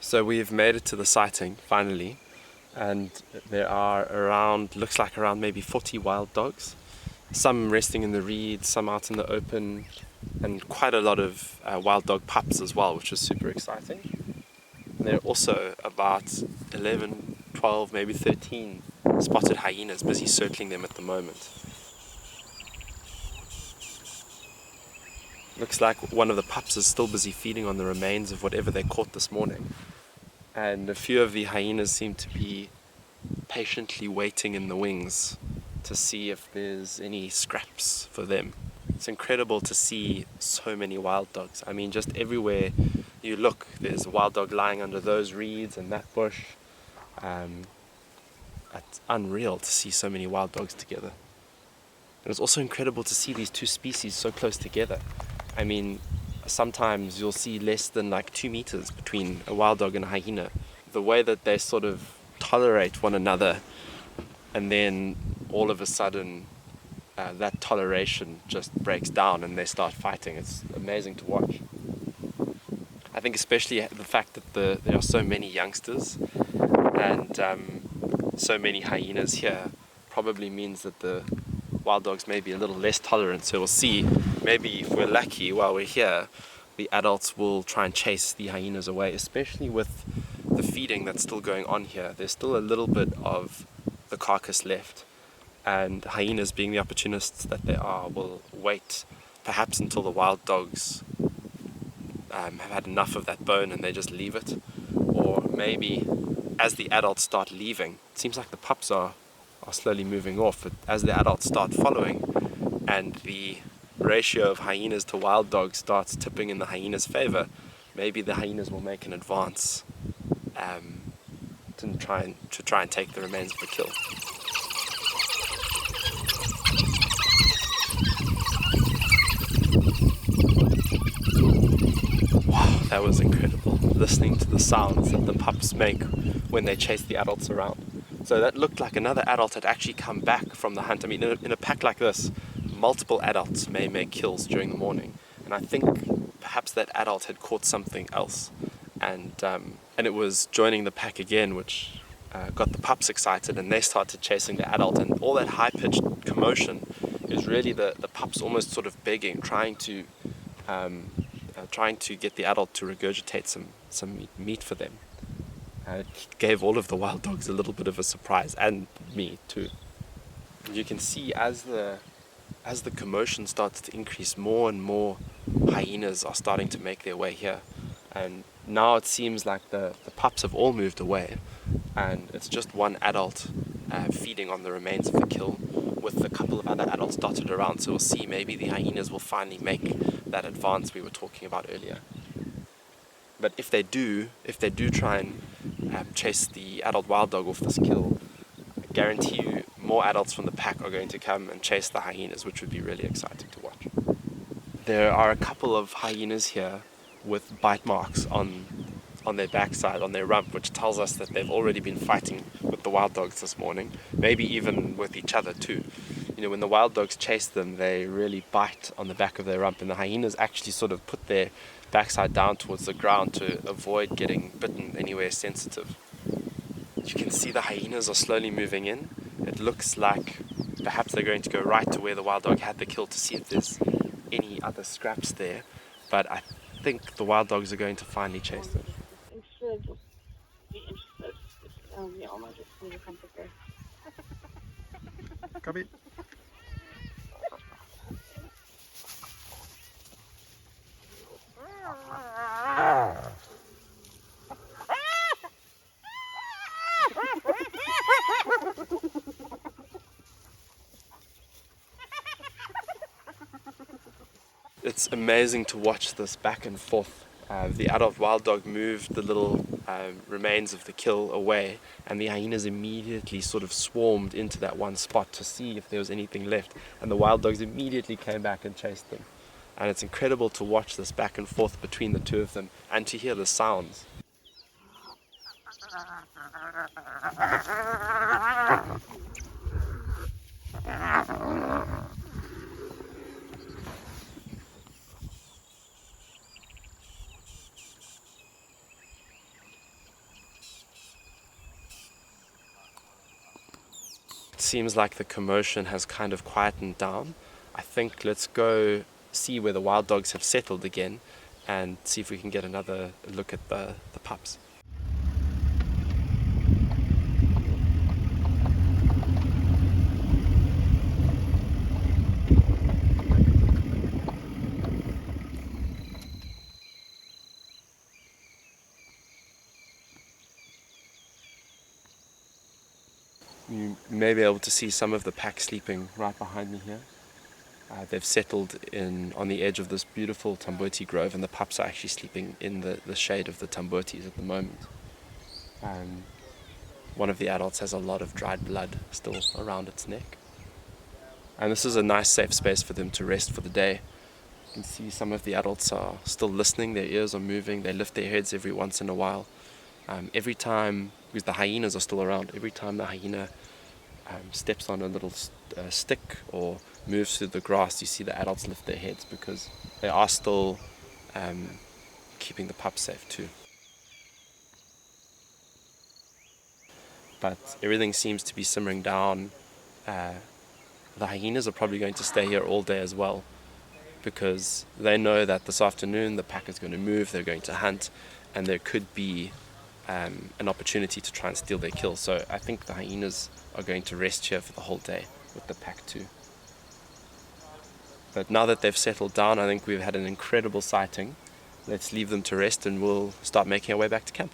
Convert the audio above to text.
So we've made it to the sighting finally, and there are looks like around maybe 40 wild dogs, some resting in the reeds, some out in the open, and quite a lot of wild dog pups as well, which is super exciting. And there are also about 11, 12, maybe 13 spotted hyenas busy circling them at the moment. Looks like one of the pups is still busy feeding on the remains of whatever they caught this morning. And a few of the hyenas seem to be patiently waiting in the wings to see if there's any scraps for them. It's incredible to see so many wild dogs. I mean, just everywhere you look, there's a wild dog lying under those reeds and that bush. It's unreal to see so many wild dogs together. And it's also incredible to see these two species so close together. I mean, sometimes you'll see less than like 2 meters between a wild dog and a hyena. The way that they sort of tolerate one another, and then all of a sudden that toleration just breaks down and they start fighting. It's amazing to watch. I think especially the fact that there are so many youngsters and so many hyenas here probably means that the wild dogs may be a little less tolerant. So we'll see, maybe if we're lucky while we're here, the adults will try and chase the hyenas away, especially with the feeding that's still going on here. There's still a little bit of the carcass left, and hyenas, being the opportunists that they are, will wait perhaps until the wild dogs have had enough of that bone and they just leave it. Or maybe as the adults start leaving, it seems like the pups are slowly moving off, but as the adults start following and the ratio of hyenas to wild dogs starts tipping in the hyenas' favor, maybe the hyenas will make an advance to try and take the remains of the kill. Wow, that was incredible, listening to the sounds that the pups make when they chase the adults around. So that looked like another adult had actually come back from the hunt. I mean, in a pack like this, multiple adults may make kills during the morning, and I think perhaps that adult had caught something else, and it was joining the pack again, which got the pups excited, and they started chasing the adult, and all that high-pitched commotion is really the pups almost sort of begging, trying to get the adult to regurgitate some meat for them. It gave all of the wild dogs a little bit of a surprise, and me too. You can see as the commotion starts to increase, more and more hyenas are starting to make their way here. And now it seems like the pups have all moved away, and it's just one adult feeding on the remains of the kill, with a couple of other adults dotted around. So we'll see, maybe the hyenas will finally make that advance we were talking about earlier. But if they do try and chase the adult wild dog off this kill, I guarantee you more adults from the pack are going to come and chase the hyenas, which would be really exciting to watch. There are a couple of hyenas here with bite marks on their backside, on their rump, which tells us that they've already been fighting with the wild dogs this morning, maybe even with each other too. You know, when the wild dogs chase them, they really bite on the back of their rump, and the hyenas actually sort of put their backside down towards the ground to avoid getting bitten anywhere sensitive. You can see the hyenas are slowly moving in. It looks like perhaps they're going to go right to where the wild dog had the kill to see if there's any other scraps there, but I think the wild dogs are going to finally chase them. Copy. It's amazing to watch this back and forth. The adult wild dog moved the little remains of the kill away, and the hyenas immediately sort of swarmed into that one spot to see if there was anything left, and the wild dogs immediately came back and chased them. And it's incredible to watch this back and forth between the two of them and to hear the sounds. seems like the commotion has kind of quietened down. I think let's go see where the wild dogs have settled again and see if we can get another look at the pups. You may be able to see some of the pack sleeping right behind me here. They've settled in on the edge of this beautiful tamboti grove, and the pups are actually sleeping in the shade of the tambotis at the moment. One of the adults has a lot of dried blood still around its neck. And this is a nice safe space for them to rest for the day. You can see some of the adults are still listening, their ears are moving, they lift their heads every once in a while. Every time, because the hyenas are still around, every time the hyena steps on a little stick or moves through the grass, you see the adults lift their heads because they are still keeping the pups safe too. But everything seems to be simmering down. The hyenas are probably going to stay here all day as well because they know that this afternoon the pack is going to move, they're going to hunt, and there could be an opportunity to try and steal their kills. So I think the hyenas are going to rest here for the whole day with the pack too. But now that they've settled down, I think we've had an incredible sighting. Let's leave them to rest and we'll start making our way back to camp.